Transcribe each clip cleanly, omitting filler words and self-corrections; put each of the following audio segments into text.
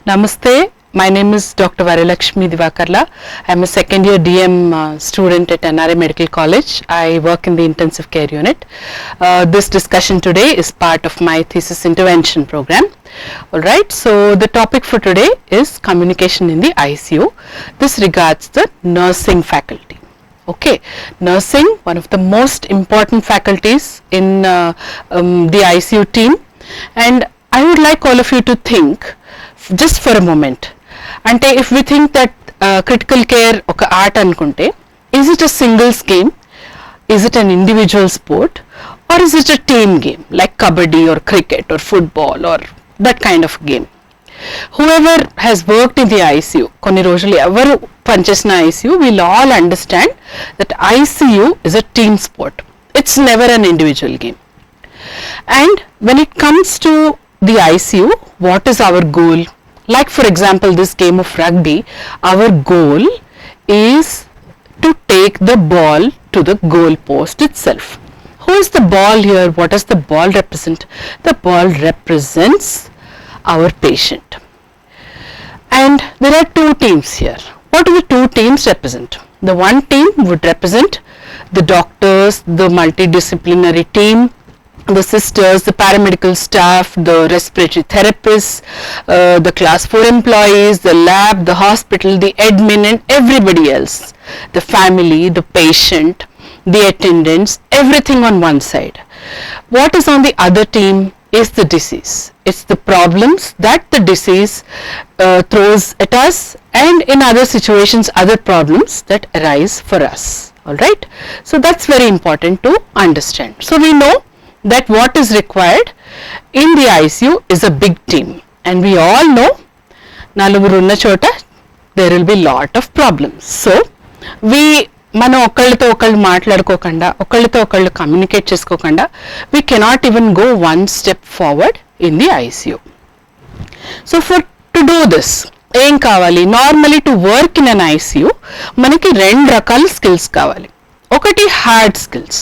Namaste. My name is Dr. Varalakshmi Divakarla. I am a second year DM student at NRA Medical College. I work in the intensive care unit. This discussion today is part of my thesis intervention program. Alright, so the topic for today is communication in the ICU. This regards the nursing faculty. Okay, nursing, one of the most important faculties in the ICU team, and I would like all of you to think just for a moment. Ante if we think that critical care oka art anukunte, is it a singles game, is it an individual sport, or is it a team game like kabaddi or cricket or football or that kind of game? Whoever has worked in the ICU, konni rojulu evaru panchesina ICU, we'll all understand that ICU is a team sport. It's never an individual game. And when it comes to the ICU, what is our goal? Like for example, this game of rugby, our goal is to take the ball to the goal post itself. Who is the ball here? What does the ball represent? The ball represents our patient. And there are two teams here. What do the two teams represent? The one team would represent the doctors, the multidisciplinary team, the sisters, the paramedical staff, the respiratory therapists, the class 4 employees, the lab, the hospital, the admin and everybody else, the family, the patient, the attendants, everything on one side. What is on the other team is the disease. It's the problems that the disease throws at us, and in other situations other problems that arise for us. Alright, so that's very important to understand. So we know that what is required in the ICU is a big team, and we all know naluguru unna chota there will be lot of problems. So we మనం ఒకళ్ళతో ఒకళ్ళు మాట్లాడుకోకుండా, ఒకళ్ళతో ఒకళ్ళు communicate చేసుకోకుండా, we cannot even go one step forward in the ICU. So to do this ఏం కావాలి? Normally to work in an ICU మనకి రెండు రకాల స్కిల్స్ కావాలి. ఒకటి hard skills.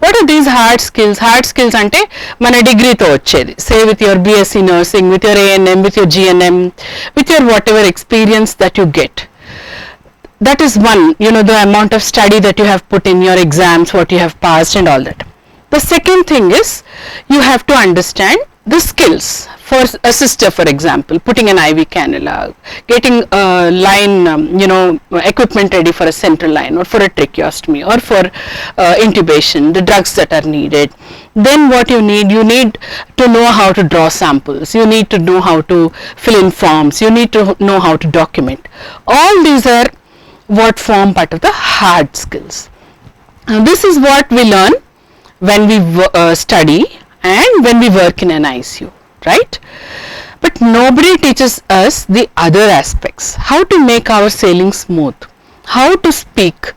What are these hard skills? Hard skills అంటే మన డిగ్రీతో వచ్చేది. Say with your BSc nursing, with your ANM, with your GNM, with your whatever experience that you get. That is one, the amount of study that you have put in your exams, what you have passed and all that. The second thing is you have to understand the skills. For a sister, for example, putting an IV cannula, getting a line, equipment ready for a central line or for a tracheostomy or for intubation, the drugs that are needed. Then what you need to know how to draw samples, you need to know how to fill in forms, you need to know how to document. All these are what form part of the hard skills. Now this is what we learn when we study and when we work in an ICU, right? But nobody teaches us the other aspects. How to make our sailing smooth, how to speak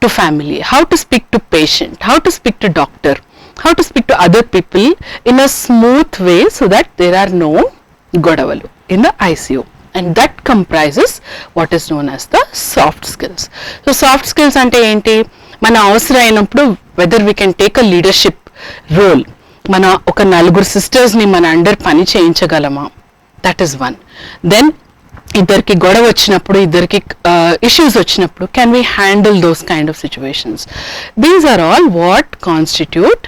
to family, how to speak to patient, how to speak to doctor, how to speak to other people in a smooth way so that there are no godavalu in the ICU. And that comprises what is known as the soft skills. So soft skills ante enti? Mana avasarainappudu whether we can take a leadership role, mana oka naluguru sisters ni mana under pani cheyinchagalama, that is one. Then iddarki godav vachinappudu, iddarki issues vachinappudu, can we handle those kind of situations? These are all what constitute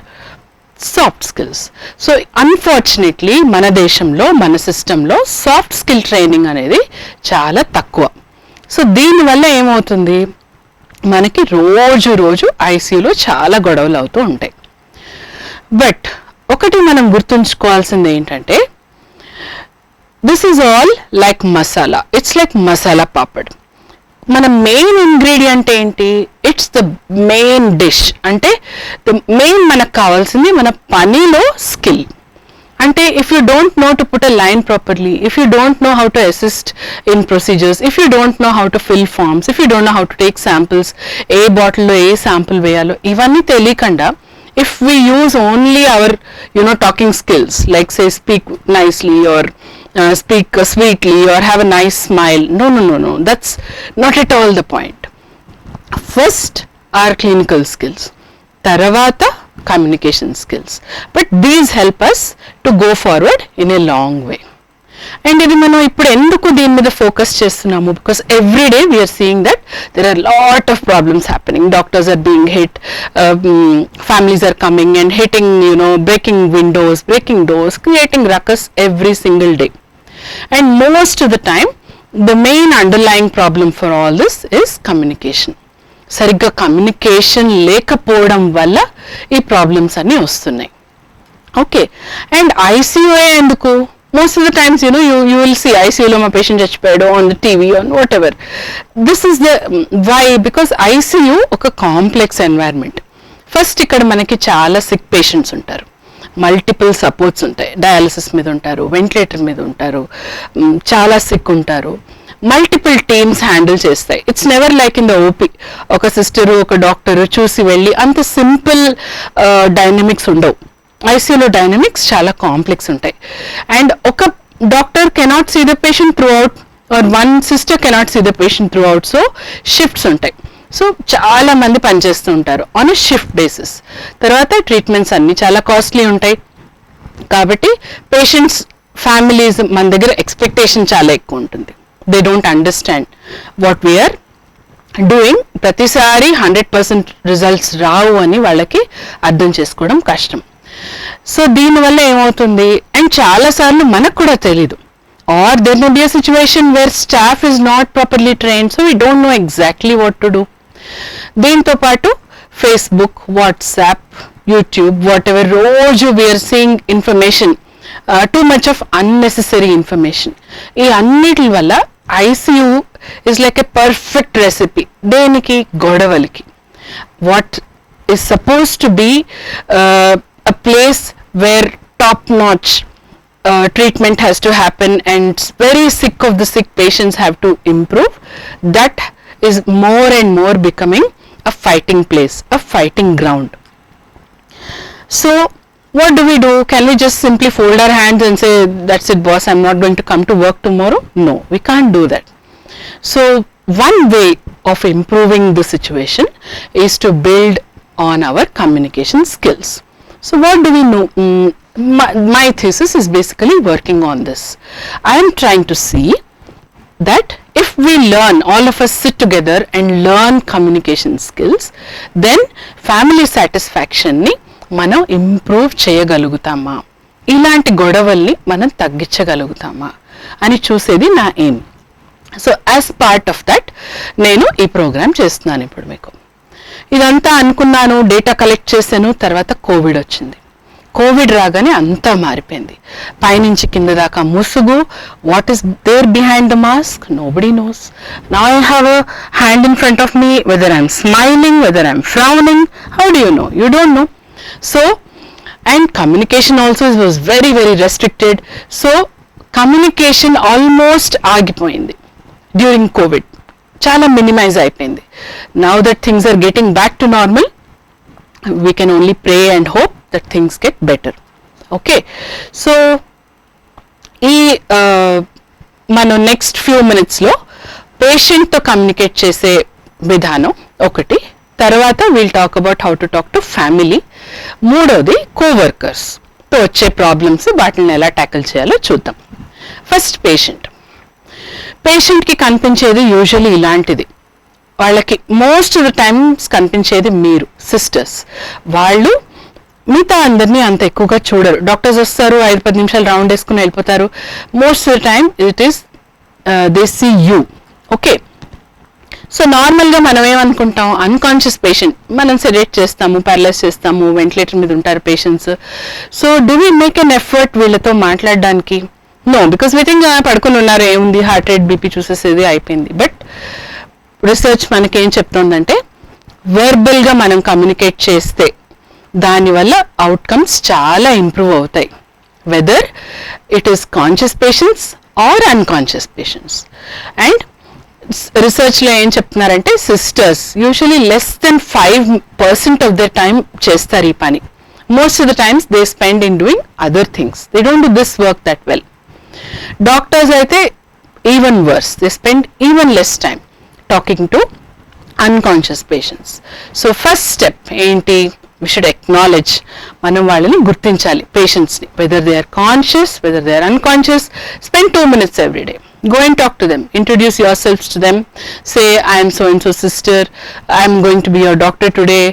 soft skills. So unfortunately మన దేశంలో, మన సిస్టంలో soft skill training అనేది చాలా తక్కువ. So దీనివల్ల ఏమవుతుంది, మనకి రోజు ఐసీయూలో చాలా గొడవలు అవుతూ ఉంటాయి. బట్ ఒకటి మనం గుర్తుంచుకోవాల్సింది ఏంటంటే, this is all like masala. It's like masala papad. మన మెయిన్ ఇంగ్రీడియంట్ ఏంటి? It's the main dish. అంటే మెయిన్ మనకు కావాల్సింది మన పనిలో స్కిల్. అంటే if you don't know to put a line properly, if you don't know how to assist in procedures, if you don't know how to fill forms, if you don't know how to take samples, ఏ బాటిల్లో ఏ sample వేయాలో ఇవన్నీ తెలియకుండా, if we use only our talking skills, like say speak nicely or speak sweetly or have a nice smile, no, that's not at all the point. First our clinical skills, taravata communication skills, but these help us to go forward in a long way. And ఇది మనం ఇప్పుడు ఎందుకు దీని మీద focus చేస్తున్నాము, because every day we're seeing that there are lot of problems happening. Doctors are being hit, families are coming and hitting, breaking windows, breaking doors, creating ruckus every single day. And most of the time, the main underlying problem for all this is communication. సరిగ్గా communication లేకపోవడం వల్ల ఈ problems అన్నీ వస్తున్నాయి. Okay, and ఐసీయూఏ ఎందుకు? Most of the times you will see ఐసీయూలో మా పేషెంట్ చచ్చిపోయాడు on the TV on whatever. This is the why, because ICU ఒక కాంప్లెక్స్ ఎన్వైర్న్మెంట్. ఫస్ట్ ఇక్కడ మనకి చాలా సిక్ పేషెంట్స్ ఉంటారు, మల్టిపుల్ సపోర్ట్స్ ఉంటాయి, డయాలసిస్ మీద ఉంటారు, వెంటిలేటర్ మీద ఉంటారు, చాలా సిక్ ఉంటారు, మల్టిపుల్ టీమ్స్ హ్యాండిల్ చేస్తాయి. It's never like in the OP ఒక సిస్టరు ఒక డాక్టరు చూసి వెళ్ళి అంత సింపుల్ డైనమిక్స్ ఉండవు. ఐసీయూలో డైనమిక్స్ చాలా కాంప్లెక్స్ ఉంటాయి. అండ్ ఒక doctor cannot see the patient throughout, or one sister cannot see the patient throughout. So shifts ఉంటాయి. సో చాలా మంది పనిచేస్తూ ఉంటారు ఆన్ ఎ షిఫ్ట్ బేసిస్. తర్వాత ట్రీట్మెంట్స్ అన్నీ చాలా కాస్ట్లీ ఉంటాయి. కాబట్టి పేషెంట్స్ ఫ్యామిలీస్ మన దగ్గర ఎక్స్పెక్టేషన్ చాలా ఎక్కువ ఉంటుంది. They don't understand what we're doing. ప్రతిసారి 100% రిజల్ట్స్ రావు అని వాళ్ళకి అర్థం చేసుకోవడం కష్టం. సో దీనివల్ల ఏమవుతుంది, అండ్ చాలాసార్లు మనకు కూడా తెలీదు, are there may be a situation where staff is not properly trained, so we don't know exactly what to do. దీంతో పాటు Facebook, WhatsApp, YouTube, whatever, రోజు we are seeing information, too much of unnecessary information. ఈ అన్నిటి వల్ల ICU is like a perfect recipe. దేనికి? గొడవలకి. What is suppose to be a place where top-notch treatment has to happen and very sick of the sick patients have to improve, that is more and more becoming a fighting place, a fighting ground. So what do we do? Can we just simply fold our hands and say, that's it boss, I'm not going to come to work tomorrow? No, we can't do that. So one way of improving the situation is to build on our communication skills. So what do we know? My thesis is basically working on this. I am trying to see that if we learn, all of us sit together and learn communication skills, then family satisfaction ni మనం improve చేయగలుగుతామా, ఇలాంటి గొడవల్ని మనం తగ్గించగలుగుతామా అని చూసేది నా aim. So as part of that నేను ఈ programme చేస్తున్నాను ఇప్పుడు మీకు. ఇదంతా అనుకున్నాను, డేటా కలెక్ట్ చేశాను, తర్వాత కోవిడ్ వచ్చింది. కోవిడ్ రాగానే అంతా మారిపోయింది. పైనుంచి కింద దాకా ముసుగు. What is there behind the mask? Nobody knows. Now I have a hand in front of me, whether I'm smiling, whether I'm frowning, how do you know? You don't know. So, and communication also was very, very restricted. So, communication almost ఆగిపోయింది during COVID. చాలా minimise అయిపోయింది. Now that things are getting back to normal, we can only pray and hope that things get better. Okay. So, ఈ మనం next few మినిట్స్లో పేషెంట్తో communicate చేసే విధానం ఒకటి, తర్వాత we'll talk about how to talk to family, మూడోది కోవర్కర్స్తో వచ్చే problems, వాటిని ఎలా ట్యాకిల్ చేయాలో చూద్దాం. ఫస్ట్ పేషెంట్కి కనిపించేది యూజువల్లీ ఇలాంటిది. వాళ్ళకి మోస్ట్ ఆఫ్ ద టైమ్స్ కనిపించేది మీరు సిస్టర్స్. వాళ్ళు మిగతా అందరినీ అంత ఎక్కువగా చూడరు. డాక్టర్స్ వస్తారు, 5-10 నిమిషాలు రౌండ్ వేసుకుని వెళ్ళిపోతారు. Most of the time it is they see you. Okay. So నార్మల్గా మనం ఏమనుకుంటాం, అన్కాన్షియస్ పేషెంట్, మనం సెడేట్ చేస్తాము, ప్యారలైజ్ చేస్తాము, వెంటిలేటర్ మీద ఉంటారు patients. So do we make an effort వీళ్ళతో మాట్లాడడానికి? నో, బికాస్ వీ థింక్ పడుకుని ఉన్నారు, ఏముంది, హార్ట్ రేట్, బీపీ చూసేసేది అయిపోయింది. బట్ రీసెర్చ్ మనకేం చెప్తోందంటే, వెర్బల్గా మనం కమ్యూనికేట్ చేస్తే దానివల్ల అవుట్కమ్స్ చాలా ఇంప్రూవ్ అవుతాయి, whether it is conscious patients or unconscious patients. And రీసెర్చ్లో ఏం చెప్తున్నారంటే, sisters usually less than 5% of their time చేస్తారు ఈ పని. Most of the times they spend in doing other things. They don't do this work that well. Doctors అయితే even worse, they spend even less time talking to unconscious patients. So first step ఏంటి, we should acknowledge, మనం వాళ్ళని గుర్తించాలి పేషెంట్స్ని, whether they are conscious, whether they are unconscious. Spend 2 minutes every day. Go and talk to them, introduce yourselves to them, say I am so and so sister, I am going to be your doctor today,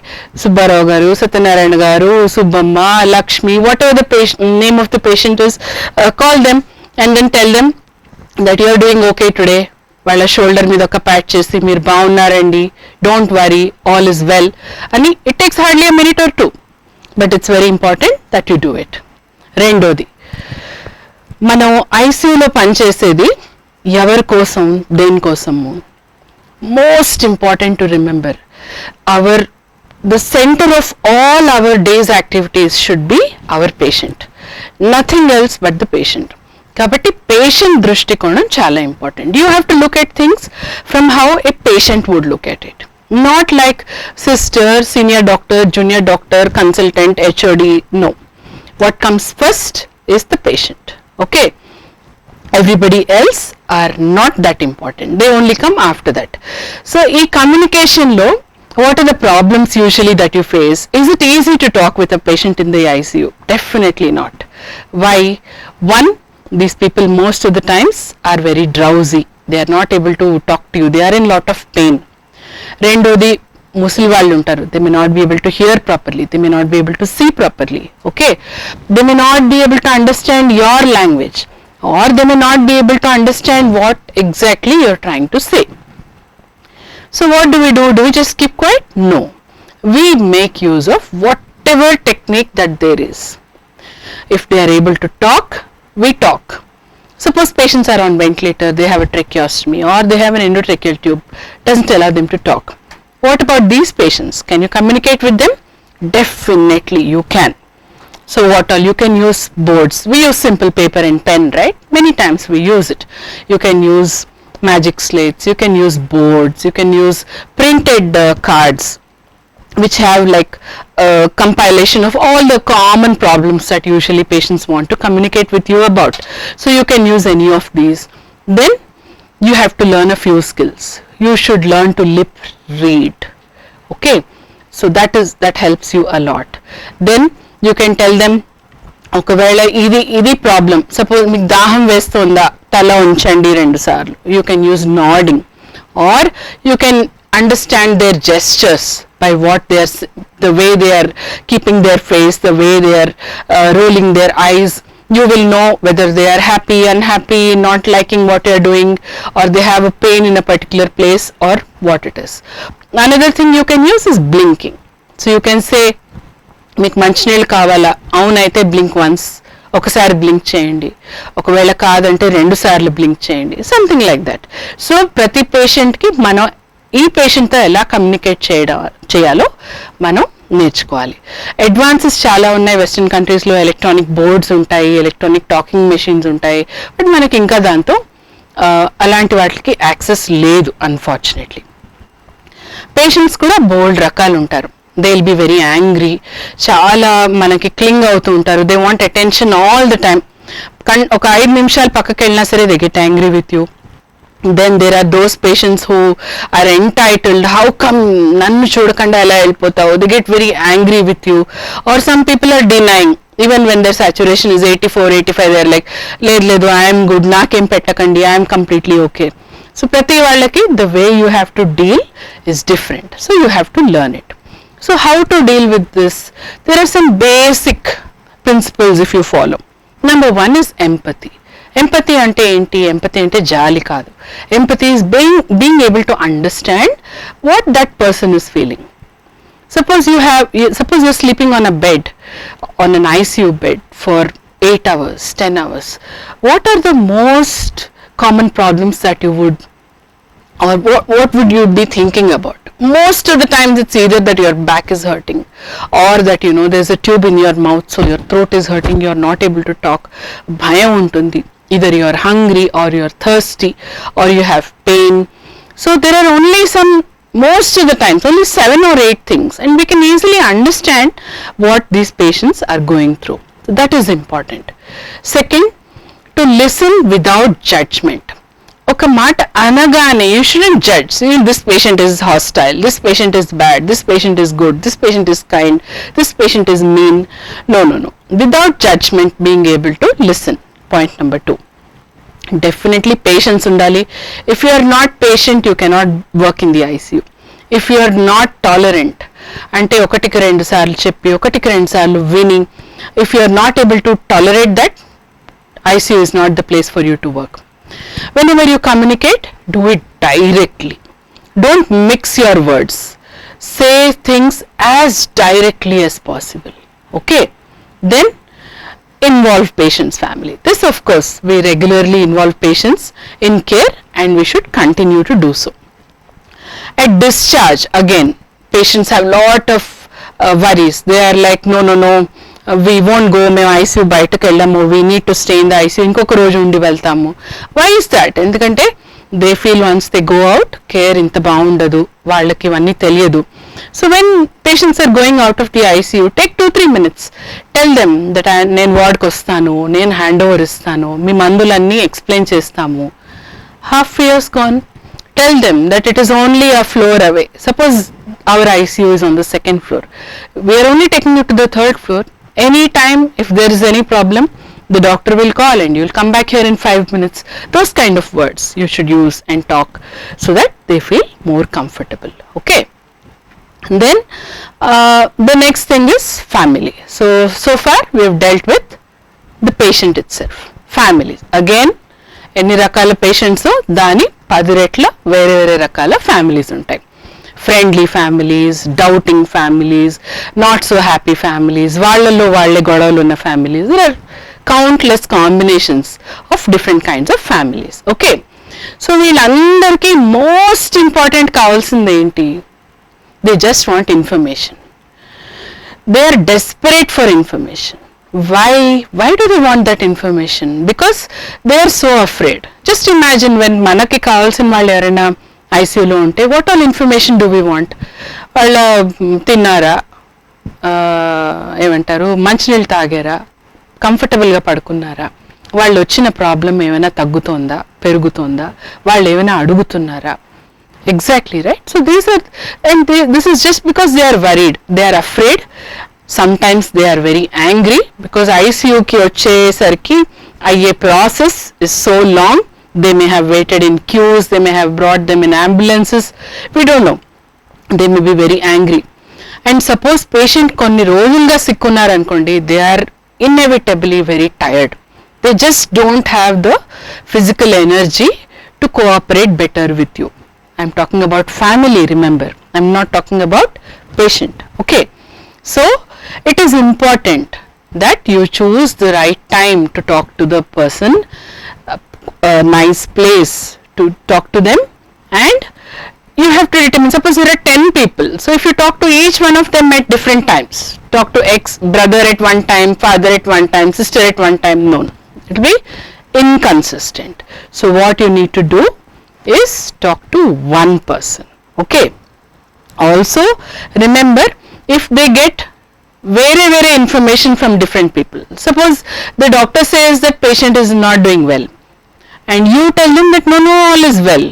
Subbarao garu, Satyanarayana garu, Subbamma, Lakshmi, whatever the name of the patient is, call them and then tell them that you are doing okay today. వాళ్ళ shoulder మీద ఒక pat చేసి మీరు బాగున్నారండి, don't worry, all is well అని. It takes hardly a minute or 2, but it's very important that you do it. రెండోది, మనం ఐసీయూలో పనిచేసేది ఎవరి కోసం, దేనికోసము? Most important to remember, the center of all our day's activities should be our patient, nothing else but the patient. కాబట్టి patient దృష్టికోణం చాలా important. You have to look at things from how a patient would look at it, not like sister, senior doctor, junior doctor, consultant, HOD. No, what comes first is the patient. Okay, everybody else are not that important, they only come after that. So ee communication lo what are the problems usually that you face? Is it easy to talk with a patient in the ICU? Definitely not. Why? One, these people most of the times are very drowsy, they are not able to talk to you, they are in lot of pain. Rendodi, ముసలి వాళ్ళు ఉంటారు, they may not be able to hear properly, they may not be able to see properly. Okay, they may not be able to understand your language, or they may not be able to understand what exactly you are trying to say. So what do? Do we just keep quiet? No, we make use of whatever technique that there is. If they are able to talk, we talk. Suppose patients are on ventilator, they have a tracheostomy or they have an endotracheal tube, doesn't allow them to talk. What about these patients? Can you communicate with them? Definitely you can. So what all? You can use boards. We use simple paper and pen, right? Many times we use it. You can use magic slates, you can use boards, you can use printed cards which have like a compilation of all the common problems that usually patients want to communicate with you about. So you can use any of these. Then you have to learn a few skills. You should learn to lip read. Okay, so that helps you a lot. Then you can tell them, ఒకవేళ ఇది problem, suppose మీకు దాహం వేస్తుందా, తల ఉంచండి 2 సార్లు. You can use nodding, or you can understand their gestures by what they are, the way they are keeping their face, the way they are rolling their eyes. You will know whether they are happy, unhappy, not liking what you are doing, or they have a pain in a particular place, or what it is. Another thing you can use is blinking. So you can say, మీకు మంచినీళ్ళు కావాలా, అవునైతే blink once, ఒకసారి blink చేయండి, ఒకవేళ కాదంటే 2 సార్లు blink చేయండి, something like that. So ప్రతి పేషెంట్కి మనం ఈ పేషెంట్తో ఎలా కమ్యూనికేట్ చేయాలో మనం నేర్చుకోవాలి. అడ్వాన్సెస్ చాలా ఉన్నాయి వెస్ట్రన్ కంట్రీస్లో, ఎలక్ట్రానిక్ బోర్డ్స్ ఉంటాయి, ఎలక్ట్రానిక్ టాకింగ్ మెషిన్స్ ఉంటాయి, బట్ మనకి ఇంకా దాంతో అలాంటి వాటికి యాక్సెస్ లేదు అన్ఫార్చునేట్లీ. పేషెంట్స్ కూడా బోల్డ్ రకాలు ఉంటారు. They will be very angry, చాలా మనకి క్లింగ్ అవుతూ ఉంటారు, they want attention all the time. ఒక 5 నిమిషాలు పక్కకి వెళ్ళినా సరే they get angry with you. Then there are those patients who are entitled, how come nannu chudakanda ela velipotao, they get very angry with you. Or some people are denying, even when their saturation is 84-85, they are like, ledu I am good, nakem pettakandi, I am completely okay. So prati vallaki the way you have to deal is different, so you have to learn it. So how to deal with this? There are some basic principles if you follow. Number 1 is empathy. Empathy ante enti? Empathy ante jali kaadu. Empathy is being able to understand what that person is feeling. Suppose you're sleeping on a bed, on an ICU bed for 8 hours, 10 hours. What are the most common problems that you would, or what would you be thinking about? Most of the times it's either that your back is hurting, or that there's a tube in your mouth, so your throat is hurting, you're not able to talk. Bhayam untundi. Either you are hungry, or you are thirsty, or you have pain. So there are only most of the times only 7 or 8 things, and we can easily understand what these patients are going through. So that is important. Second, to listen without judgment. ఒక మాట అనగానే you shouldn't judge, this patient is hostile, this patient is bad, this patient is good, this patient is kind, this patient is mean. No, without judgment, being able to listen. Point number 2, definitely patience undali. If you are not patient, you cannot work in the ICU. If you are not tolerant, అంటే ఒకటికి రెండు సార్లు చెప్పి ఒకటికి రెండు సార్లు విని, if you are not able to tolerate that, ICU is not the place for you to work. Whenever you communicate, do it directly. Don't mix your words. Say things as directly as possible. Okay? Then involve patient's family. This, of course, we regularly involve patients in care, and we should continue to do so. At discharge, again, patients have lot of worries. They are like, no, we won't go, మేము ICU బయటకు వెళ్ళాము, we need to stay in the ICU, ఇంకొక రోజు ఉండి వెళ్తాము. Why is that? ఎందుకంటే they feel once they go out, care ఇంత బాగుండదు, వాళ్ళకి ఇవన్నీ తెలియదు. So when patients are going out of the ICU, take 2-3 minutes. Tell them that నేను వార్డ్కి వస్తాను, నేను హ్యాండ్ ఓవర్ ఇస్తాను, మీ మందులన్నీ ఎక్స్ప్లెయిన్ చేస్తాము. Half years gone. Tell them that it is only a floor away. Suppose our ICU is on the 2nd floor. We are only taking you to the 3rd floor. Anytime if there is any problem, the doctor will call and you will come back here in 5 minutes. Those kind of words you should use and talk so that they feel more comfortable. Okay. And then the next thing is family. So far we have dealt with the patient itself. Families. Again, ఎన్ని రకాల patients దాని 10 రెట్ల వేరే వేరే రకాల families ఉంటాయి. Friendly families, doubting families, not so happy families, వాళ్ళల్లో వాళ్ళే గొడవలు ఉన్న families. There are countless combinations of different kinds of families. Okay, so వీళ్ళందరికీ మోస్ట్ ఇంపార్టెంట్ కావాల్సింది ఏంటి? They just want information. They are desperate for information. Why do they want that information? Because they are so afraid. Just imagine when మనకి కావాల్సిన వాళ్ళు ఎవరైనా ఐసీయూలో ఉంటే, what all information do we want? వాళ్ళ తిన్నారా, ఏమంటారు, మంచినీళ్ళు తాగారా, కంఫర్టబుల్గా పడుకున్నారా, వాళ్ళు వచ్చిన ప్రాబ్లం ఏమైనా తగ్గుతోందా, పెరుగుతోందా, వాళ్ళు ఏమైనా అడుగుతున్నారా. Exactly, right? So these are, and this is just because they are worried, they are afraid. Sometimes they are very angry because ICU ki వచ్చేసరికి అయ్యే process is so long. They may have waited in queues, they may have brought them in ambulances, we don't know. They may be very angry. And suppose patient కొన్ని రోజులుగా sick ఉన్నారు అనుకోండి, they are inevitably very tired. They just don't have the physical energy to cooperate better with you. I'm talking about family, remember. I'm not talking about patient. Okay. So it is important that you choose the right time to talk to the person, a nice place to talk to them, and you have to determine, suppose there are 10 people, so if you talk to each one of them at different times, talk to ex brother at one time, father at one time, sister at one time, no, it will be inconsistent. So what you need to do is talk to one person. Okay. Also remember, if they get very information from different people, suppose the doctor says that patient is not doing well and you tell them that no, all is well,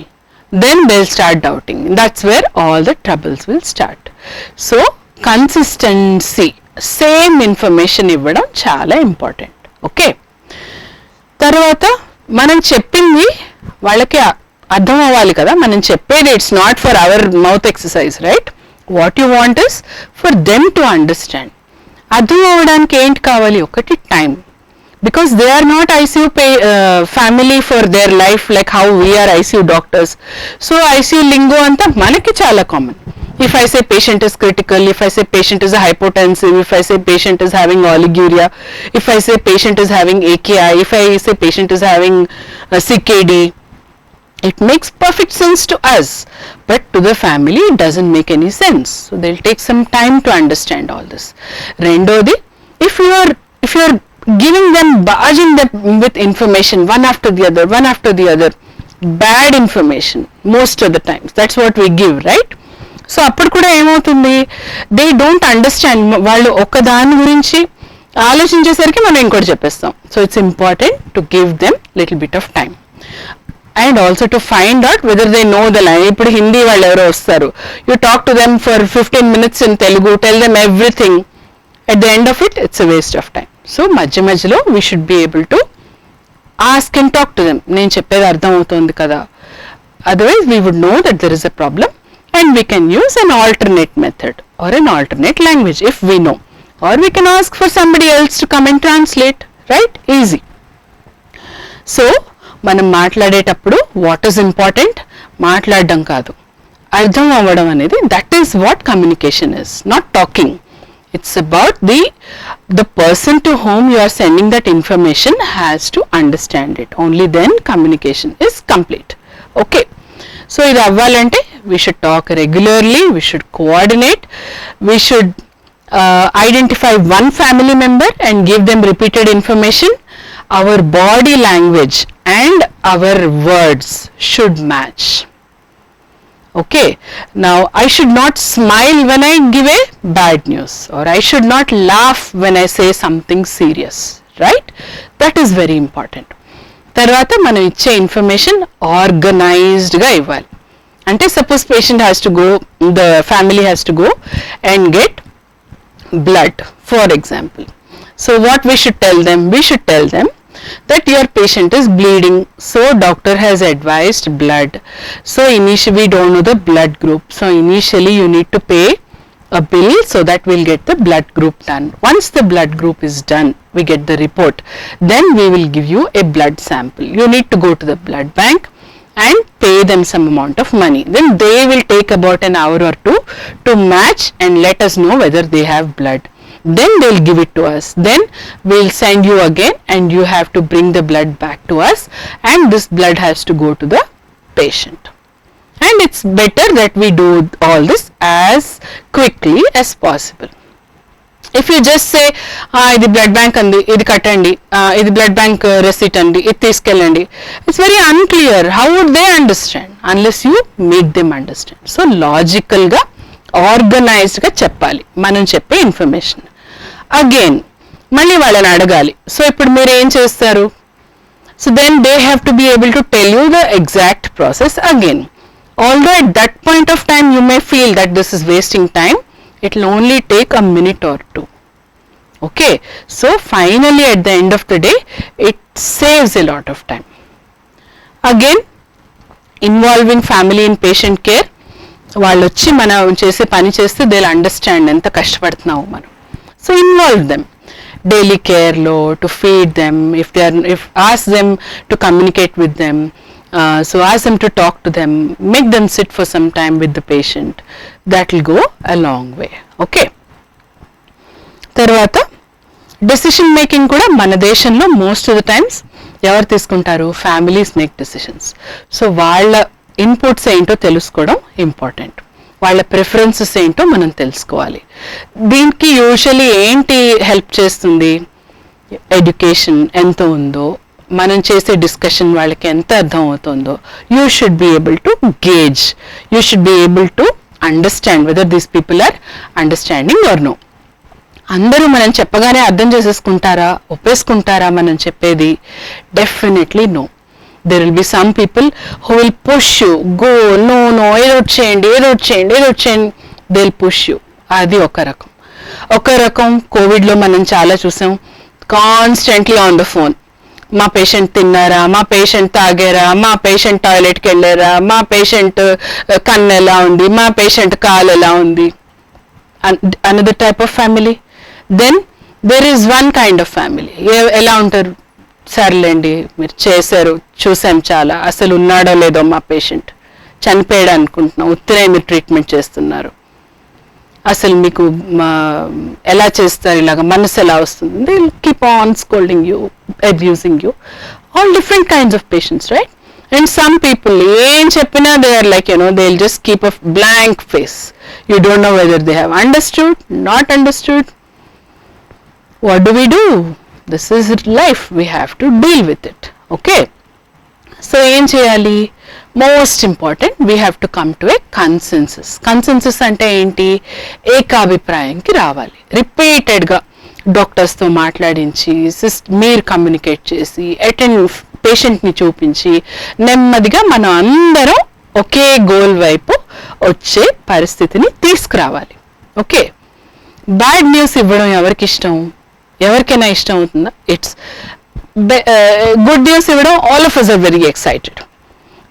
then they'll start doubting. That's where all the troubles will start. So consistency, same information ఇవ్వడం చాలా important. Okay, తర్వాత మనం చెప్పింది వాళ్ళకి అర్థం అవ్వాలి కదా. మనం చెప్పేది it's not for our mouth exercise, right? What you want is for them to understand. అర్థం అవ్వడానికి ఏంటి కావాలి? ఒకటి time. Because they are not ICU family for their life like how we are ICU doctors. So ICU lingo anta manaki chala common. If I say patient is critical, if I say patient is hypotensive, if I say patient is having oliguria, if I say patient is having AKI, if I say patient is having CKD, it makes perfect sense to us, but to the family it doesn't make any sense. So they'll take some time to understand all this. Rendodi, if you are giving them, barging them with information one after the other, bad information most of the times, that's what we give, right? So అప్పుడు కూడా ఏమవుతుంది, they don't understand. వాళ్ళు ఒక దాని గురించి ఆలోచించేసరికి మనం ఇంకోటి చెప్పేస్తాం. So it's important to give them little bit of time. and also to find out whether they know the language. ఇప్పుడు హిందీ వాళ్ళు ఎవరో వస్తారు, you talk to them for 15 minutes in Telugu, tell them everything, at the end of it it's a waste of time. So మధ్య మధ్యలో we should be able to ask and talk to them. నేను చెప్పేది అర్థం అవుతుంది కదా, otherwise we would know that there is a problem and we can use an alternate method or an alternate language if we know, or we can ask for somebody else to come and translate, right? Easy. So మనం మాట్లాడేటప్పుడు what is important, మాట్లాడడం కాదు, అర్థం అవ్వడం అనేది, that is what communication is, not talking. It's about the person to whom you are sending that information has to understand it, only then communication is complete. Okay, so ఇది అవ్వాలంటే we should talk regularly, we should coordinate, we should identify one family member and give them repeated information. Our body language and our words should match. Okay, now I should not smile when I give a bad news, or I should not laugh when I say something serious, right? That is very important. తర్వాత మనం ఇచ్చే information ఆర్గనైజ్డ్గా ఇవ్వాలి. అంటే suppose patient has to go, the family has to go and get blood, for example. So what we should tell them? We should tell them that your patient is bleeding, so doctor has advised blood. So initially we don't know the blood group, so initially you need to pay a bill so that we'll get the blood group done. Once the blood group is done, we get the report, then we will give you a blood sample. You need to go to the blood bank and pay them some amount of money. Then they will take about an hour or two to match and let us know whether they have blood. Then they'll give it to us. Then we'll send you again and you have to bring the blood back to us, and this blood has to go to the patient. And it's better that we do all this as quickly as possible. If you just say ఇది blood bank అండి, ఇది కట్టండి, ఇది blood bank receipt అండి, ఇది తీసుకెళ్ళండి, it's very unclear. How would they understand unless you make them understand. So లాజికల్గా ఆర్గనైజ్డ్గా చెప్పాలి మనం చెప్పే ఇన్ఫర్మేషన్. అగైన్ మళ్ళీ వాళ్ళని అడగాలి, సో ఇప్పుడు మీరు ఏం చేస్తారు, so then they have to be able to tell you the exact process again. Although at that point of time you may feel that this is wasting time, it will only take a minute or two. Okay, so finally at the end of the day it saves a lot of time. Again, involving family in patient care, వాళ్ళు వచ్చి మనం చేసే పని చేస్తే they will understand ఎంత కష్టపడుతున్నాము మనం. So involve them daily కేర్లో, to feed them, if ask them to communicate with them. So ask them to talk to them, make them sit for some time with the patient. That will go a long way. Okay, తర్వాత decision making కూడా మన దేశంలో most of the times ఎవరు తీసుకుంటారు, families make decisions. So వాళ్ళ inputs ఏంటో తెలుసుకోవడం important, వాళ్ళ ప్రిఫరెన్సెస్ ఏంటో మనం తెలుసుకోవాలి. దీనికి యూజువల్లీ ఏంటి హెల్ప్ చేస్తుంది, ఎడ్యుకేషన్ ఎంత ఉందో, మనం చేసే డిస్కషన్ వాళ్ళకి ఎంత అర్థం అవుతుందో, you should be able to gauge, you should be able to understand whether these people are understanding or no. అందరూ మనం చెప్పగానే అర్థం చేసేసుకుంటారా, ఒప్పేసుకుంటారా మనం చెప్పేది? Definitely no. There will be some people who will push you, go, no no, ఏదో చేయండి, ఏదో చేయండి, ఏదో చేయండి, దే విల్ పుష్ యూ. అది ఒక రకం. ఒక రకం కోవిడ్లో మనం చాలా చూసాం, కాన్స్టెంట్లీ ఆన్ ద ఫోన్. మా పేషెంట్ తిన్నారా, మా పేషెంట్ తాగారా, మా పేషెంట్ టాయిలెట్కి వెళ్ళారా, మా పేషెంట్ కన్ను ఎలా ఉంది, మా పేషెంట్ కాలు ఎలా ఉంది. Another type of family. Then there is one kind of family. ఎలా ఉంటారు, సర్లేండి మీరు చేశారు, చూసాం చాలా, అసలు ఉన్నాడో లేదో మా పేషెంట్, చనిపోయాడు అనుకుంటున్నాం, ఉత్తినే మీరు ట్రీట్మెంట్ చేస్తున్నారు, అసలు మీకు ఎలా చేస్తారు, ఇలాగ మనసు ఎలా వస్తుంది. They will keep on scolding you, abusing you. All different kinds of patients, right? And some people ఏం చెప్పినా they are like, they will just keep a blank face. You don't know whether they have understood, not understood. What do we do? This is life, we have to deal with it. Okay, so ఏం చేయాలి? Most important, we have to come to a consensus. Consensus అంటే ఏంటి? ఏకాభిప్రాయంకి రావాలి. రిపీటెడ్గా డాక్టర్స్తో మాట్లాడించి, మీరు communicate చేసి, పేషెంట్ని చూపించి నెమ్మదిగా మనం అందరం ఒకే గోల్ వైపు వచ్చే పరిస్థితిని తీసుకురావాలి. ఓకే, బ్యాడ్ న్యూస్ ఇవ్వడం ఎవరికి ఇష్టం? ఎవరికైనా ఇష్టం అవుతుందా? ఇట్స్ గుడ్ న్యూస్ ఇవ్వడం all of us are very excited.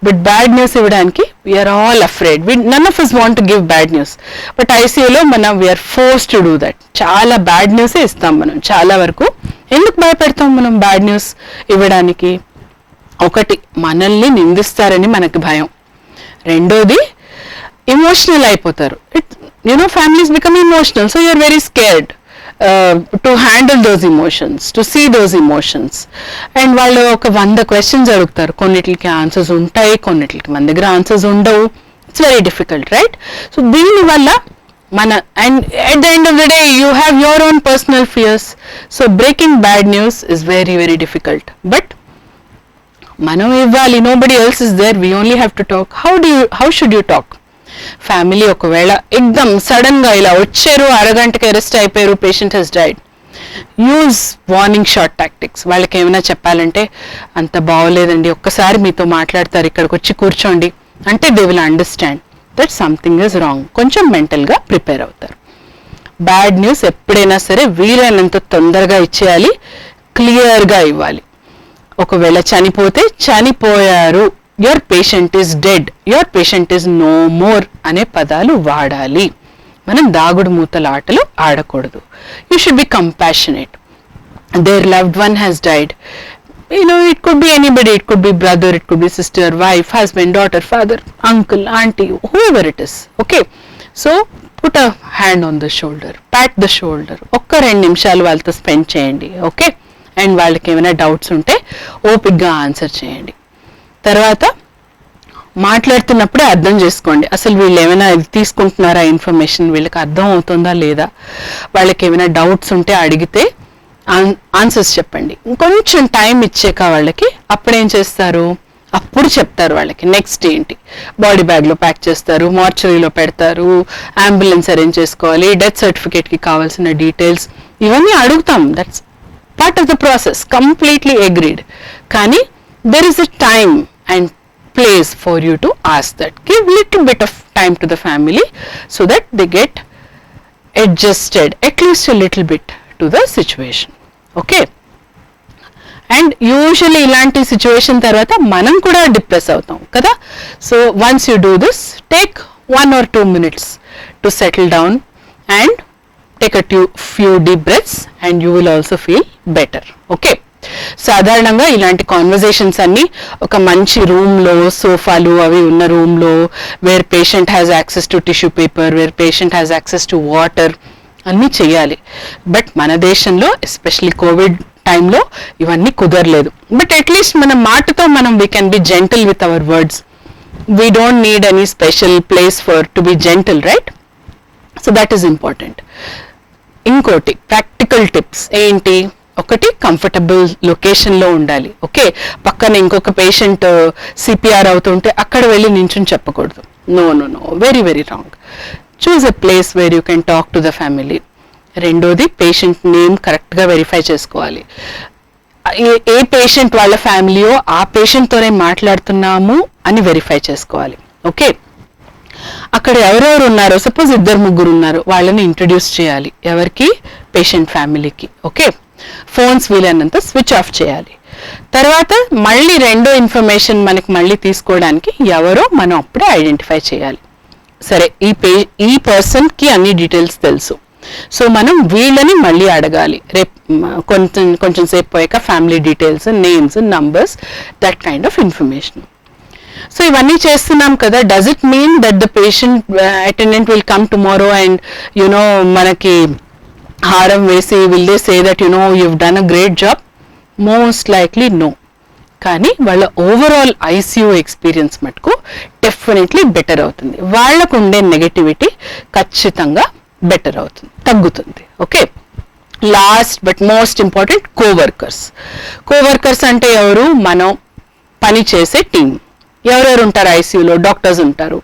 But bad news ఇవ్వడానికి we are all afraid. None of us want to give bad news. But ఐసీయూలో మనం we are force to do that. చాలా బ్యాడ్ న్యూసే ఇస్తాం మనం చాలా వరకు. ఎందుకు భయపెడతాం మనం బ్యాడ్ న్యూస్ ఇవ్వడానికి? ఒకటి, మనల్ని నిందిస్తారని మనకి భయం. రెండోది, ఎమోషనల్ అయిపోతారు. Families become emotional, so you're very scared to handle those emotions, to see those emotions. And వాళ్ళు ఒక 100 questions అడుగుతారు. కొన్నిటికి ఆన్సర్స్ ఉంటాయి, కొన్నిటికి మన దగ్గర ఆన్సర్స్ ఉండవు. It's very difficult, right? So దీనివల్ల and at the end of the day you have your own personal fears. So breaking bad news is very very difficult. But మనం ఇవ్వాలి, nobody else is there, we only have to talk. How should you talk? Family ఒకవేళ ఎగ్దమ్ sudden గా ఇలా వచ్చారు, అరగంటకి arrest అయిపోయారు, patient has died, use warning shot tactics. వాళ్ళకి ఏమైనా చెప్పాలంటే, అంత బాగోలేదండి, ఒక్కసారి మీతో మాట్లాడతారు, ఇక్కడికి వచ్చి కూర్చోండి అంటే they will understand that something is wrong. కొంచెం మెంటల్గా ప్రిపేర్ అవుతారు. బ్యాడ్ న్యూస్ ఎప్పుడైనా సరే వీలైనంత తొందరగా ఇచ్చేయాలి, క్లియర్గా ఇవ్వాలి. ఒకవేళ చనిపోతే చనిపోయారు, your patient is dead, your patient is no more అనే పదాలు వాడాలి. మనం దాగుడు మూతల ఆటలు ఆడకూడదు. You should be compassionate. Their loved one has died. It could be anybody, it could be brother, it could be sister, wife, husband, daughter, father, uncle, auntie, whoever it is. Okay, so put a hand on the shoulder, pat the shoulder. ఒక్క 2 నిమిషాలు వాళ్ళతో spend చేయండి. Okay, and వాళ్ళకి ఏమైనా doubts ఉంటే ఓపిక్గా answer చేయండి. తర్వాత మాట్లాడుతున్నప్పుడే అర్థం చేసుకోండి, అసలు వీళ్ళు ఏమైనా తీసుకుంటున్నారా ఇన్ఫర్మేషన్, వీళ్ళకి అర్థం అవుతుందా లేదా. వాళ్ళకి ఏమైనా డౌట్స్ ఉంటే అడిగితే ఆన్సర్స్ చెప్పండి. ఇంకొంచెం టైం ఇచ్చాక వాళ్ళకి అప్పుడేం చేస్తారు, అప్పుడు చెప్తారు వాళ్ళకి నెక్స్ట్ ఏంటి. బాడీ బ్యాగ్లో ప్యాక్ చేస్తారు, మార్చరీలో పెడతారు, అంబులెన్స్ అరేంజ్ చేసుకోవాలి, డెత్ సర్టిఫికేట్కి కావాల్సిన డీటెయిల్స్ ఇవన్నీ అడుగుతాం. That's part of the process, completely agreed. కానీ there is a time and place for you to ask that. Give little bit of time to the family so that they get adjusted at least a little bit to the situation. Okay, and usually ఇలాంటి situation తర్వాత మనం కూడా depress అవుతాం కదా. So once you do this, take 1 or 2 minutes to settle down and take a few deep breaths and you will also feel better. Okay, సాధారణంగా ఇలాంటి conversations అన్ని ఒక మంచి రూమ్లో, సోఫాలు అవి ఉన్న రూమ్లో, where patient has access to tissue paper, where patient has access to water అన్నీ చేయాలి. బట్ మన దేశంలో ఎస్పెషలీ కోవిడ్ టైంలో ఇవన్నీ కుదరలేదు. బట్ అట్లీస్ట్ మన మాటతో మనం we can be gentle with our words. We don't need any special place for to be gentle, right? So that is important. ఇంకోటి ప్రాక్టికల్ టిప్స్ ఏంటి, ఒకటి కంఫర్టబుల్ లొకేషన్లో ఉండాలి. ఓకే, పక్కన ఇంకొక పేషెంట్ సిపిఆర్ అవుతుంటే అక్కడ వెళ్ళి నించుని చెప్పకూడదు. No no no, very very wrong. Choose a place where you can talk to the family. రెండోది, పేషెంట్ నేమ్ కరెక్ట్గా వెరిఫై చేసుకోవాలి. ఏ పేషెంట్ వాళ్ళ ఫ్యామిలీయో ఆ పేషెంట్తోనే మాట్లాడుతున్నాము అని వెరిఫై చేసుకోవాలి. ఓకే, అక్కడ ఎవరెవరు ఉన్నారో, సపోజ్ 2-3 ఉన్నారు, వాళ్ళని ఇంట్రడ్యూస్ చేయాలి. ఎవరికి? పేషెంట్ ఫ్యామిలీకి. ఓకే, ఫోన్స్ వీలైనంత స్విచ్ ఆఫ్ చేయాలి. తర్వాత మళ్ళీ రెండో ఇన్ఫర్మేషన్ మనకి మళ్ళీ తీసుకోవడానికి ఎవరో మనం అప్పుడే ఐడెంటిఫై చేయాలి. సరే, ఈ పర్సన్కి అన్ని డీటెయిల్స్ తెలుసు, సో మనం వీళ్ళని మళ్ళీ అడగాలి. కొంచెం సేపు పోయాక family details, names, numbers, that kind of information. So ఇవన్నీ చేస్తున్నాం కదా. Does it mean that the patient attendant will come tomorrow and మనకి హారం వేసి will they say that you've done a great job? Most likely no. కానీ వాళ్ళ overall ICU experience మటుకు definitely better అవుతుంది. వాళ్ళకు ఉండే నెగటివిటీ ఖచ్చితంగా బెటర్ అవుతుంది, తగ్గుతుంది. Okay, last but most important, coworkers. Coworkers అంటే ఎవరు? మనం పని చేసే టీం. ఎవరెవరు ఉంటారు ఐసీయూలో? డాక్టర్స్ ఉంటారు,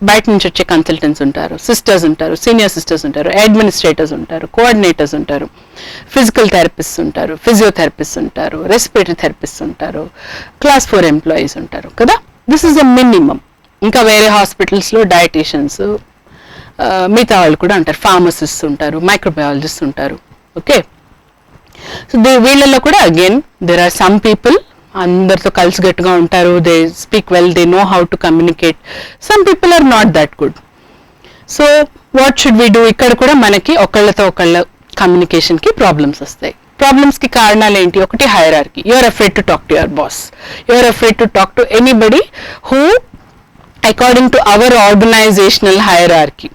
బయట నుంచి వచ్చే కన్సల్టెంట్స్ ఉంటారు, సిస్టర్స్ ఉంటారు, సీనియర్ సిస్టర్స్ ఉంటారు, అడ్మినిస్ట్రేటర్స్ ఉంటారు, కోఆర్డినేటర్స్ ఉంటారు, ఫిజికల్ థెరపిస్ట్ ఉంటారు, ఫిజియోథెరపిస్ట్ ఉంటారు, రెస్పిరేటరీ థెరపిస్ట్ ఉంటారు, క్లాస్ 4 ఎంప్లాయీస్ ఉంటారు కదా. This is a minimum. ఇంకా వేరే హాస్పిటల్స్లో డయటీషియన్స్, మిగతా వాళ్ళు కూడా ఉంటారు, ఫార్మసిస్ట్ ఉంటారు, మైక్రోబయాలజిస్ట్ ఉంటారు. ఓకే, సో వీళ్ళల్లో కూడా again there are some people అందరితో కలిసిగట్టుగా ఉంటారు, they speak well, they know how to communicate. Some people are not that good. So what should we do? ఇక్కడ కూడా మనకి ఒకళ్ళతో ఒకళ్ళ కమ్యూనికేషన్కి ప్రాబ్లమ్స్ వస్తాయి. ప్రాబ్లమ్స్కి కారణాలు ఏంటి? ఒకటి hierarchy. You are afraid to talk to your boss, you are afraid to talk to anybody who according to our organisational hierarchy,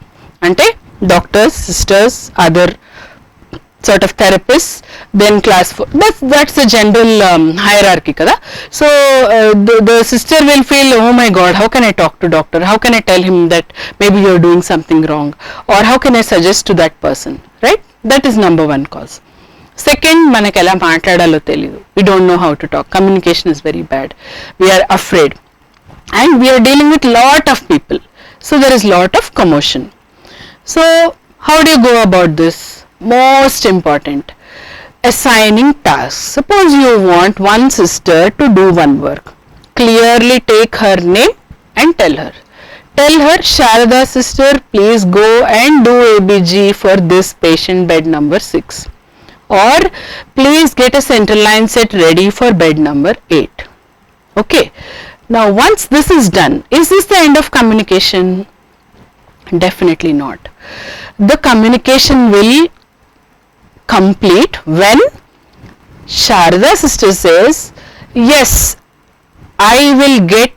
అంటే doctors, sisters, other sort of therapists, then class 4. That's the general hierarchy kada. So the sister will feel, oh my god, how can I talk to doctor, how can I tell him that maybe you're doing something wrong, or how can I suggest to that person, right? That is number one cause. Second, మనకి ఎలా మాట్లాడాలో తెలియదు, we don't know how to talk, communication is very bad, we are afraid, and we are dealing with lot of people, so there is lot of commotion. So how do you go about this? Most important, assigning tasks. Suppose you want one sister to do one work, clearly take her name and tell her, Sharada sister, please go and do ABG for this patient bed number 6, or please get a central line set ready for bed number 8. Okay, now once this is done, is this the end of communication? Definitely not. The communication will complete when Sharada sister says, yes, I will get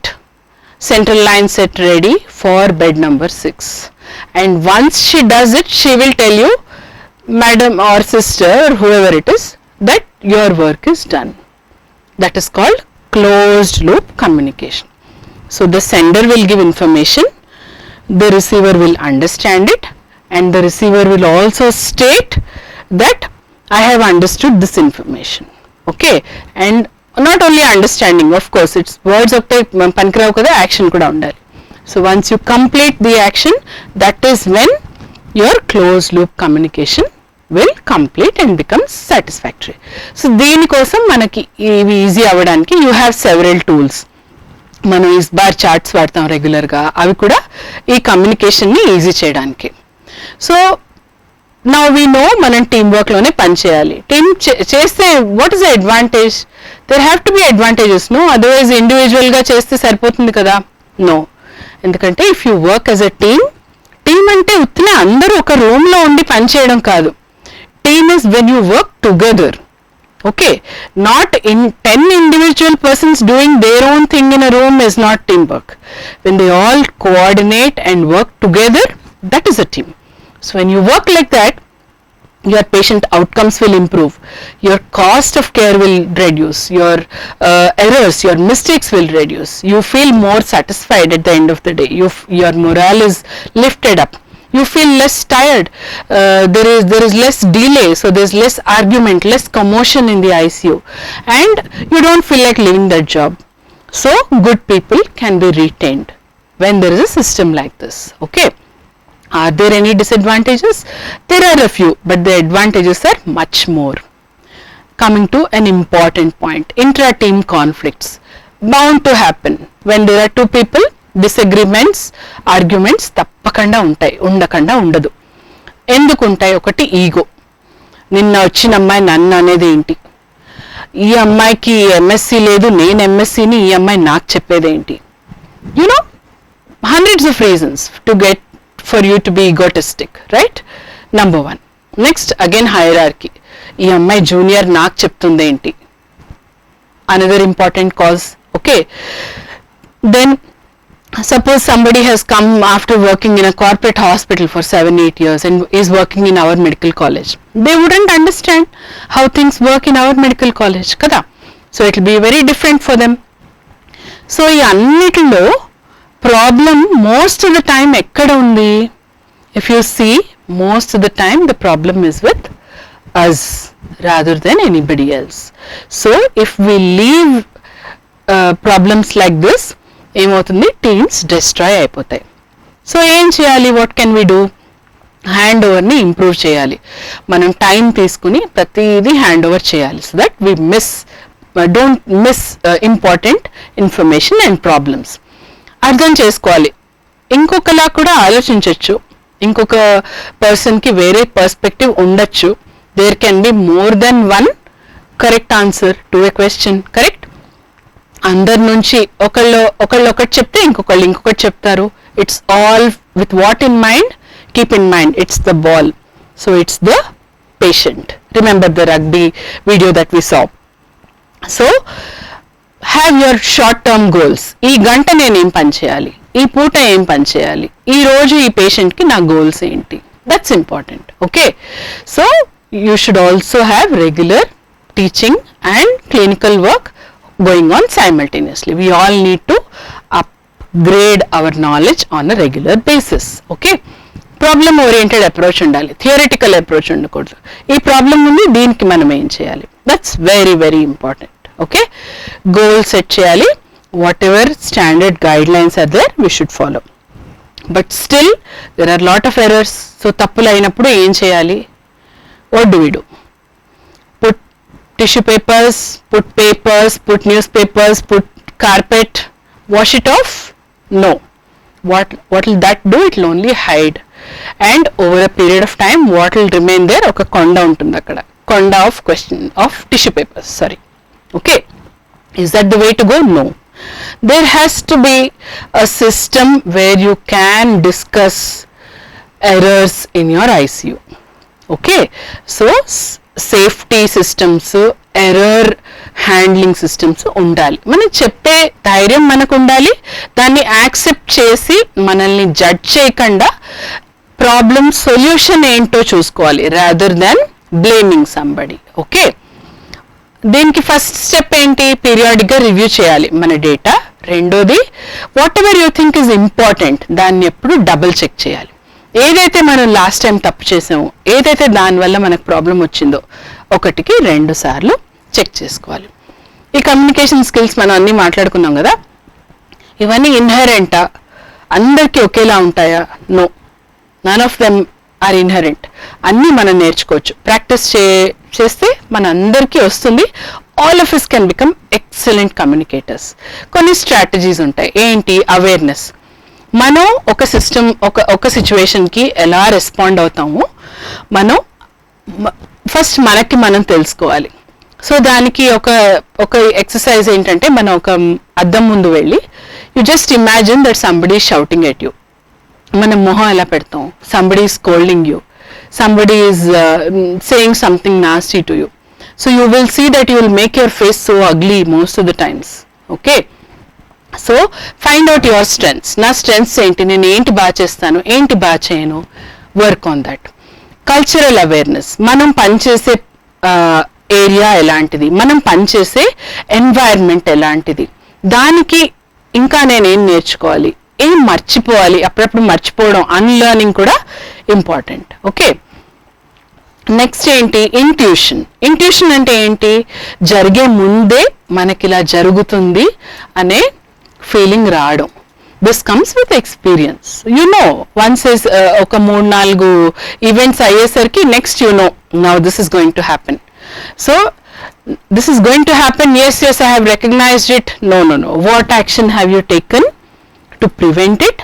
central line set ready for bed number 6, and once she does it, she will tell you, madam or sister or whoever it is, that your work is done. That is called closed loop communication. So the sender will give information, the receiver will understand it, and the receiver will also state that I have understood this information. Okay, and not only understanding, of course, it's words of pankirav kada, action kuda undali. So once you complete the action, that is when your closed loop communication will complete and becomes satisfactory. So దీని కోసం మనకి ఇవి easy అవ్వడానికి you have several tools. మనం ఈ bar charts వాడతాం రెగ్యులర్గా, అవి కూడా ఈ కమ్యూనికేషన్ని ఈజీ చేయడానికి. సో now we know మనం టీమ్ వర్క్ లోనే పని చేయాలి. టీమ్ చేస్తే what is the advantage? There have to be advantages, no? Otherwise individual గా చేస్తే సరిపోతుంది కదా? నో. ఎందుకంటే if you work as a team అంటే ఉత్తినే అందరూ ఒక రూమ్ లో ఉండి పని చేయడం కాదు. Team is when you work together. Okay, not in 10 individual persons doing their own thing in a room is not teamwork. When they all coordinate and work together, that is a team. So when you work like that, your patient outcomes will improve, your cost of care will reduce, your errors, your mistakes will reduce, you feel more satisfied at the end of the day, your morale is lifted up, you feel less tired, there is less delay, so there is less argument, less commotion in the ICU, and you don't feel like leaving that job. So good people can be retained when there is a system like this. Okay, are there any disadvantages? There are a few, but the advantages are much more. Coming to an important point, intra-team conflicts bound to happen when there are two people. Disagreements, arguments తప్పకుండా ఉంటాయి, ఉండకుండా ఉండదు. ఎందుకు ఉంటాయి? ఒకటి ego. నిన్న వచ్చిన అమ్మాయి నన్ను అనేది ఏంటి, ఈ అమ్మాయికి ఎంఎస్సి లేదు, నేను ఎంఎస్సిని, ఈ అమ్మాయి నాకు చెప్పేదేంటి. You know, hundreds of reasons to get for you to be egotistic, right? Number one. Next, again hierarchy. ఈ అమ్మాయి జూనియర్ నాకు చెప్తుంది ఏంటి, another important cause. Okay, then suppose somebody has come after working in a corporate hospital for 7-8 years and is working in our medical college. They wouldn't understand how things work in our medical college kada, so it will be very different for them. So ఈ అన్నిటిలో problem most of the time ekkada undi? If you see, most of the time the problem is with us rather than anybody else. So if we leave problems like this, ఏమవుతుంది, teams destroy అయిపోతాయి. So ఏం చేయాలి? What can we do? Hand ఓవర్ని improve చేయాలి. మనం time తీసుకుని ప్రతిదీ hand over చేయాలి, so that we don't miss important information and problems. అర్థం చేసుకోవాలి, ఇంకొకలా కూడా ఆలోచించవచ్చు, ఇంకొక పర్సన్కి వేరే పర్స్పెక్టివ్ ఉండొచ్చు. There can be more than one correct answer to a question, correct? అందరి నుంచి ఒకళ్ళు ఒకటి చెప్తే ఇంకొకటి చెప్తారు. It's all with what in mind? Keep in mind, it's the ball, so it's the patient. Remember the rugby video that we saw. So have your short term goals. ఈ గంట నేను ఏం పని చేయాలి, ఈ పూట ఏం పని చేయాలి, ఈ రోజు ఈ పేషెంట్కి నా గోల్స్ ఏంటి, that's important. Okay, so you should also have regular teaching and clinical work going on simultaneously. We all need to upgrade our knowledge on a regular basis. Okay, problem oriented approach ఉండాలి, theoretical approach ఉండకూడదు. ఈ problem ఉంది, దీనికి మనం ఏం చేయాలి, that's very very important. Okay, goal set చేయాలి. Whatever standard guidelines are there, we should follow. But still there are lot of errors. So తప్పులు అయినప్పుడు ఏం చేయాలి? What do we do? Put tissue papers, put newspapers, put carpet, wash it off? No. What will that do? It will only hide, and over a period of time what will remain there? Oka konda untundi akkada, konda of tissue papers, sorry. Okay, is that the way to go? No. There has to be a system where you can discuss errors in your ICU. Okay, so safety systems, error handling systems ఉండాలి. మనం చెప్పే ధైర్యం మనకు ఉండాలి, దాన్ని accept చేసి మనల్ని judge చేయకుండా ప్రాబ్లమ్ సొల్యూషన్ ఏంటో చూసుకోవాలి, rather than blaming somebody. Okay, దీనికి ఫస్ట్ స్టెప్ ఏంటి? పీరియాడిక్గా రివ్యూ చేయాలి మన డేటా. రెండోది, what ever you think is important దాన్ని ఎప్పుడు డబుల్ చెక్ చేయాలి. ఏదైతే మనం లాస్ట్ టైం తప్పు చేసామో, ఏదైతే దానివల్ల మనకు ప్రాబ్లం వచ్చిందో, 1కి 2 సార్లు చెక్ చేసుకోవాలి. ఈ కమ్యూనికేషన్ స్కిల్స్ మనం అన్నీ మాట్లాడుకున్నాం కదా, ఇవన్నీ ఇన్హెరెంటా? అందరికీ ఒకేలా ఉంటాయా? No, none of them are inherent. అన్నీ మనం నేర్చుకోవచ్చు, ప్రాక్టీస్ చేస్తే మన అందరికీ వస్తుంది. All of us can become excellent communicators. కొన్ని స్ట్రాటజీస్ ఉంటాయి. ఏంటి? అవేర్నెస్. మనం ఒక సిస్టమ్, ఒక సిచ్యువేషన్కి ఎలా రెస్పాండ్ అవుతామో మనం ఫస్ట్ మనకి మనం తెలుసుకోవాలి. సో దానికి ఒక ఎక్సర్సైజ్ ఏంటంటే, మనం ఒక అద్దం ముందు వెళ్ళి you just imagine that somebody shouting at you. మనం మొహం ఎలా పెడతాం? Somebody is scolding you, somebody is saying something nasty to you. So you will see that you will make your face so ugly most of the times. Okay, so find out your strengths. నా strengths ఏంటి, నేను ఏంటి బాగా చేస్తాను, ఏంటి బాగా చేయను, work on that. Cultural awareness. మనం పనిచేసే ఏరియా ఎలాంటిది, మనం పనిచేసే ఎన్వైరన్మెంట్ ఎలాంటిది, దానికి ఇంకా నేనేం నేర్చుకోవాలి, ఏం మర్చిపోవాలి, అప్పుడప్పుడు మర్చిపోవడం, అన్లర్నింగ్ కూడా ఇంపార్టెంట్. ఓకే, నెక్స్ట్ ఏంటి? ఇంట్యూషన్. ఇంట్యూషన్ అంటే ఏంటి? జరిగే ముందే మనకి ఇలా జరుగుతుంది అనే ఫీలింగ్ రావడం. This comes with experience. You know, once is ఒక 3-4 ఈవెంట్స్ అయ్యేసరికి next you know, now this is going to happen. So this is going to happen. Yes I have recognised it. No, what action have you taken to prevent it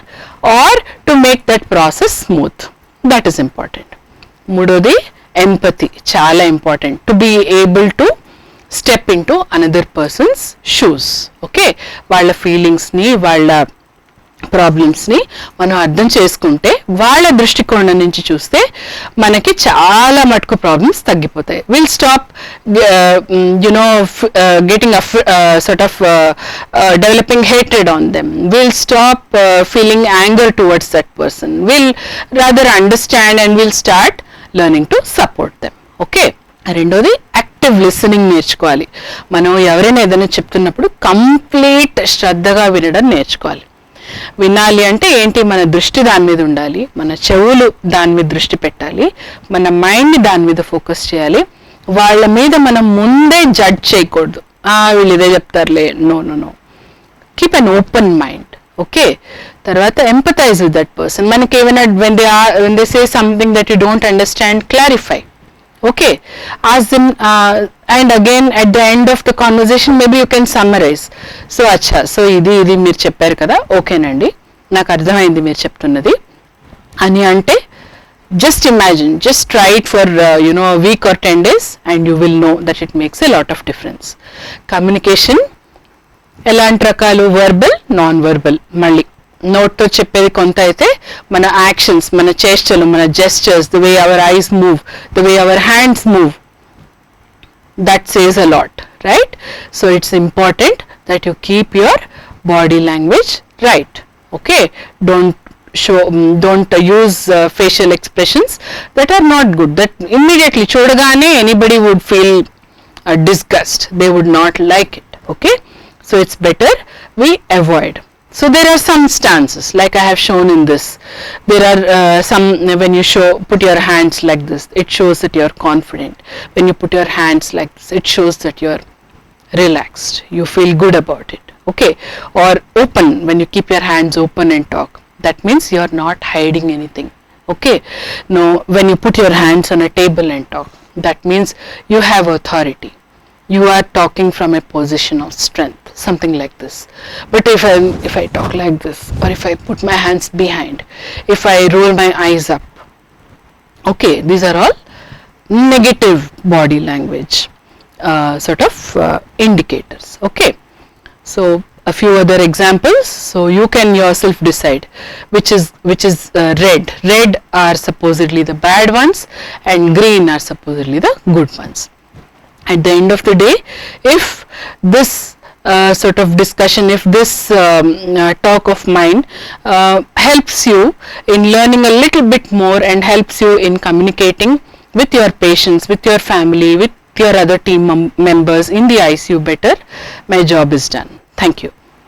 or to make that process smooth? That is important. మూడోది empathy, చాలా important. To be able to step in to another person's shoes. Okay, వాళ్ళ ఫీలింగ్స్ని, వాళ్ళ ప్రాబ్లమ్స్ని మనం అర్థం చేసుకుంటే, వాళ్ళ దృష్టికోణం నుంచి చూస్తే మనకి చాలా మటుకు ప్రాబ్లమ్స్ తగ్గిపోతాయి. Will stop getting sort of developing hatred on them. We'll stop feeling anger towards that person. We'll rather understand and we'll start learning to support them. Okay, రెండోది యాక్టివ్ లిసనింగ్ నేర్చుకోవాలి. మనం ఎవరైనా ఏదైనా చెప్తున్నప్పుడు కంప్లీట్ శ్రద్ధగా వినడం నేర్చుకోవాలి. వినాలి అంటే ఏంటి? మన దృష్టి దాని మీద ఉండాలి, మన చెవులు దాని మీద దృష్టి పెట్టాలి, మన మైండ్ని దాని మీద ఫోకస్ చేయాలి. వాళ్ళ మీద మనం ముందే జడ్జ్ చేయకూడదు. వీళ్ళు ఇదే చెప్తారులే. No, keep an open mind. Okay, తర్వాత empathize with that person. మనకి ఏమైనా when they say something that you don't understand, clarify. Okay, ask them, and again at the end of the conversation maybe you can summarize. So acha, so ఇది మీరు చెప్పారు కదా, ఓకేనండి నాకు అర్థమైంది మీరు చెప్తున్నది అని అంటే, just imagine, just try it for a week or 10 days and you will know that it makes a lot of difference. Communication ఎలాంటి రకాలు, వర్బల్, నాన్ వర్బల్. మళ్ళీ నోట్తో చెప్పేది కొంత అయితే, మన యాక్షన్స్, మన చేష్టలు, మన gestures, the way our eyes move, the way our hands move, that says a lot, right? So it's important that you keep your body language right. Okay, don't use facial expressions that are not good, that immediately chodagane anybody would feel disgust, they would not like it. Okay, so it's better we avoid. So there are some stances like I have shown in this. There are some, when you put your hands like this, it shows that you are confident. When you put your hands like this, it shows that you are relaxed, you feel good about it. Okay, or open, when you keep your hands open and talk, that means you are not hiding anything. Okay, no, when you put your hands on a table and talk, that means you have authority, you are talking from a position of strength, something like this. But if I talk like this, or if I put my hands behind, if I roll my eyes up, okay, these are all negative body language sort of indicators. Okay, so a few other examples, so you can yourself decide which is red are supposedly the bad ones and green are supposedly the good ones. At the end of the day, if this sort of discussion, if this talk of mine helps you in learning a little bit more and helps you in communicating with your patients, with your family, with your other team members in the ICU better, my job is done. Thank you.